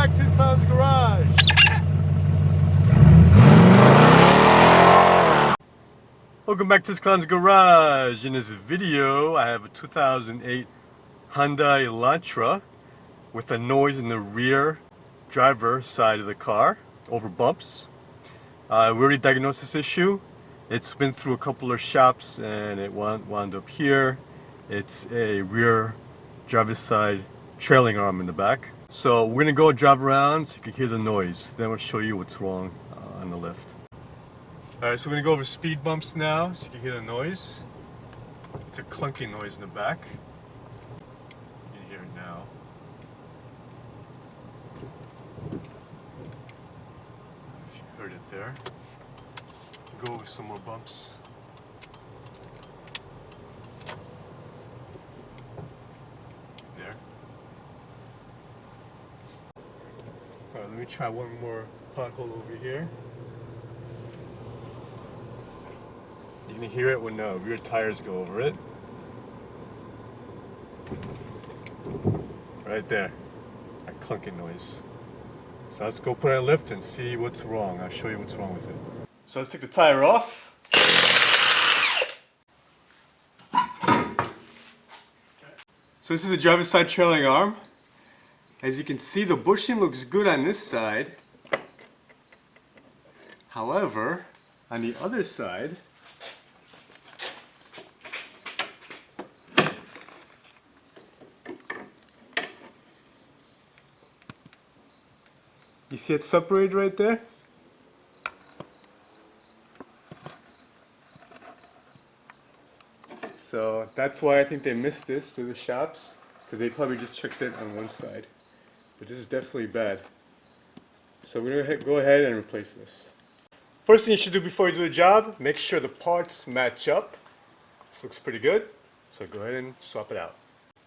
back to his clown's garage. Welcome back to this clown's garage. In this video, I have a 2008 Hyundai Elantra with a noise in the rear driver side of the car over bumps. We already diagnosed this issue. It's been through a couple of shops and it wound up here. It's a rear driver's side trailing arm in the back. So we're gonna go drive around so you can hear the noise. Then we'll show you what's wrong on the lift. Alright, so we're gonna go over speed bumps now so you can hear the noise. It's a clunking noise in the back. You can hear it now. If you heard it there. Go over some more bumps. There. Alright, let me try one more pothole over here. You can hear it when rear tires go over it. Right there. That clunking noise. So let's go put it on lift and see what's wrong. I'll show you what's wrong with it. So let's take the tire off. So this is the driver's side trailing arm. As you can see, the bushing looks good on this side. However, on the other side, you see it separated right there? So that's why I think they missed this to the shops, because they probably just checked it on one side. But this is definitely bad. So we're going to go ahead and replace this. First thing you should do before you do the job, make sure the parts match up. This looks pretty good, so go ahead and swap it out.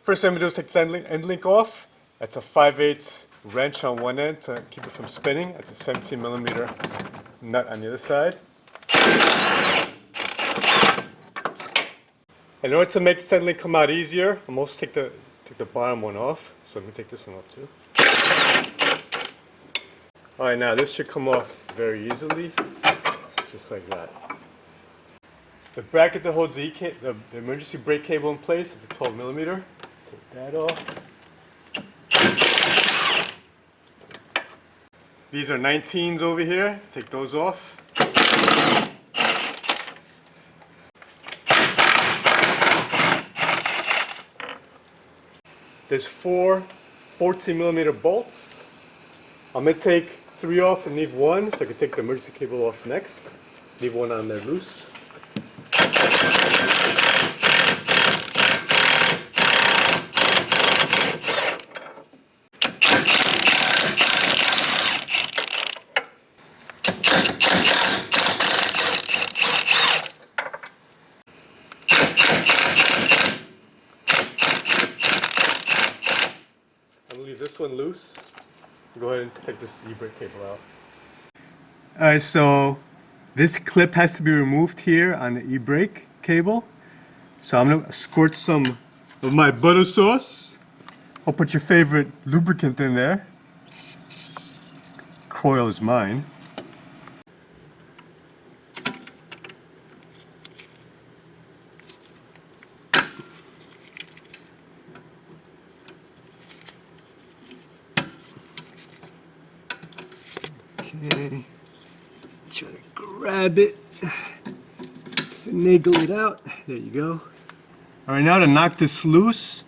First thing I'm going to do is take the end link off. That's a 5/8 wrench on one end to keep it from spinning. That's a 17mm nut on the other side. In order to make the end link come out easier, I'm going to take the bottom one off. So I'm going to take this one off too. Alright, now this should come off very easily, just like that. The bracket that holds the emergency brake cable in place is a 12mm. Take that off. These are 19s over here. Take those off. There's 4 14mm bolts. I'm going to take 3 off and leave 1, so I can take the emergency cable off next. Leave 1 on there loose. This one loose. Go ahead and take this e-brake cable out. Alright, so this clip has to be removed here on the e-brake cable. So I'm going to squirt some of my butter sauce. I'll put your favorite lubricant in there. Coil is mine. Okay, try to grab it, finagle it out. There you go. Alright, now to knock this loose,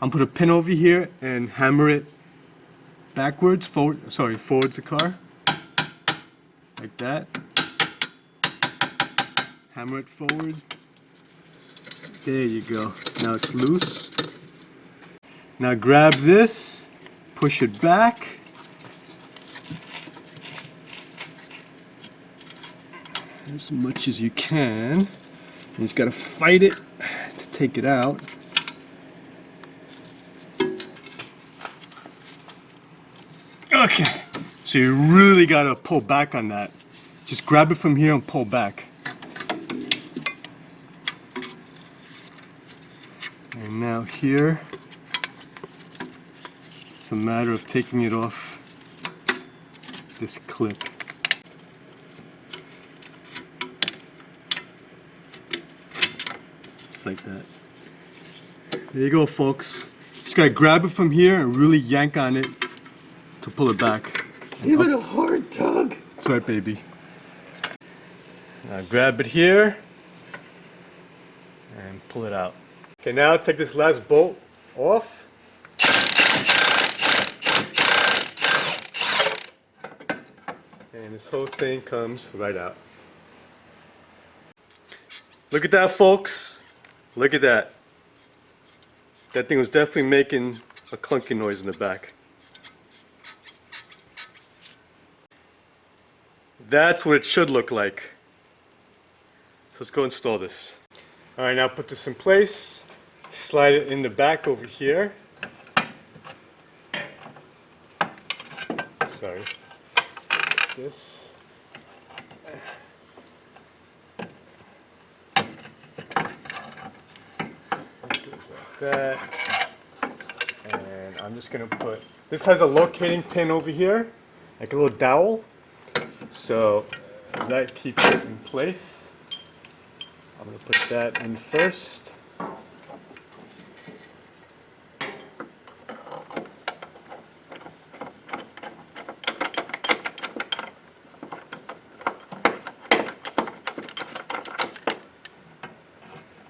I'm gonna put a pin over here and hammer it backwards, forwards the car. Like that. Hammer it forward. There you go. Now it's loose. Now grab this, push it back. As much as you can. You just gotta fight it to take it out. Okay, so you really gotta pull back on that. Just grab it from here and pull back. And now here, it's a matter of taking it off this clip. Just like that. There you go, folks. Just gotta grab it from here and really yank on it to pull it back. Give it a hard tug. That's right, baby. Now grab it here and pull it out. Okay, now take this last bolt off. And this whole thing comes right out. Look at that, folks. Look at that. That thing was definitely making a clunking noise in the back. That's what it should look like. So let's go install this. Alright, now put this in place. Slide it in the back over here. Sorry. Let's go like this. Goes like that. And I'm just gonna put, this has a locating pin over here, like a little dowel. So that keeps it in place. I'm going to put that in first.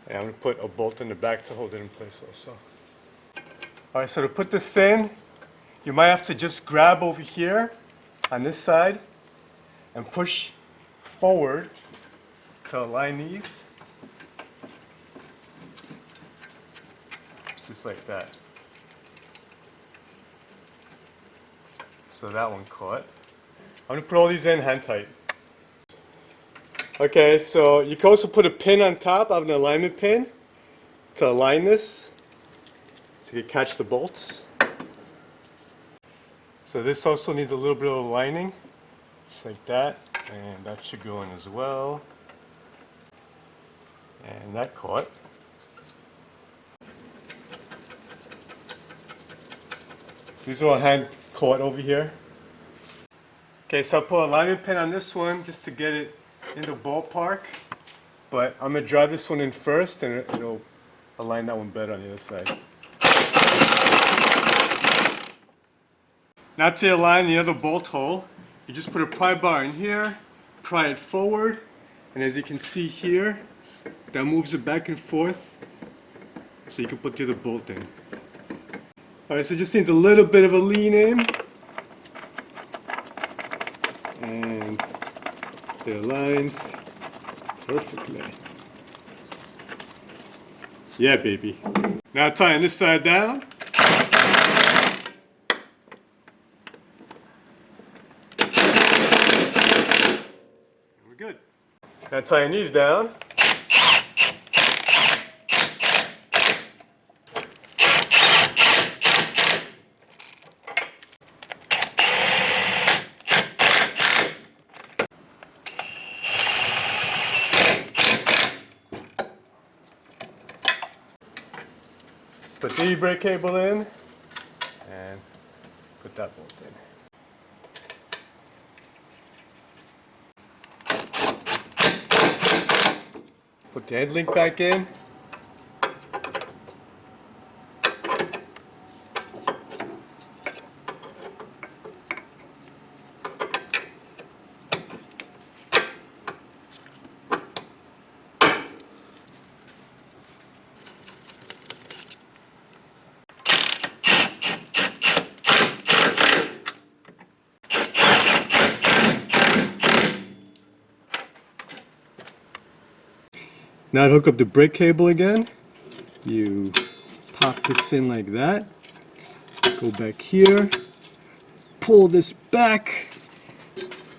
And I'm going to put a bolt in the back to hold it in place also. Alright, so to put this in, you might have to just grab over here on this side and push forward to align these. Just like that. So that one caught. I'm going to put all these in hand tight. Okay, so you can also put a pin on top of an alignment pin to align this so you can catch the bolts. So this also needs a little bit of lining, just like that, and that should go in as well. And that caught. So these are all hand caught over here. Okay, so I put a alignment pin on this one just to get it in the ballpark, but I'm gonna drive this one in first and it'll align that one better on the other side. Now to align the other bolt hole, you just put a pry bar in here, pry it forward, and as you can see here, that moves it back and forth so you can put the other bolt in. Alright, so it just needs a little bit of a lean in. And it aligns perfectly. Yeah, baby. Now tying this side down. We're good. Now tying these down. Put the e-brake cable in and put that bolt in. Put the head link back in. Now to hook up the brake cable again, you pop this in like that, go back here, pull this back,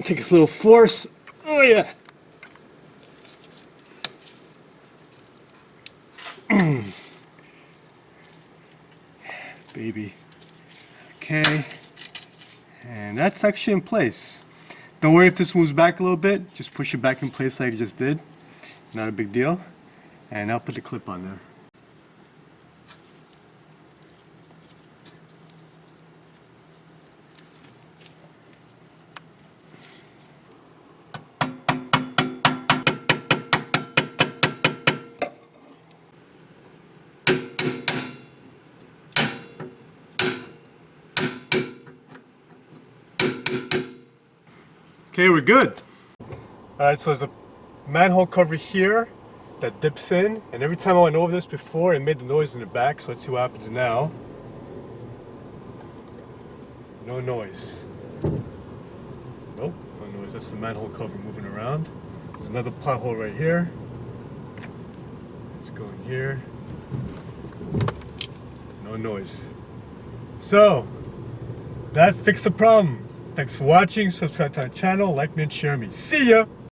take a little force, oh yeah! Baby. Okay, and that's actually in place. Don't worry if this moves back a little bit, just push it back in place like I just did. Not a big deal. And I'll put the clip on there. Okay, we're good. Alright, so there's a manhole cover here that dips in, and every time I went over this before, it made the noise in the back, so let's see what happens now. No noise. Nope, no noise. That's the manhole cover moving around. There's another pothole right here. Let's go in here. No noise. So, that fixed the problem. Thanks for watching. Subscribe to our channel, like me, and share me. See ya!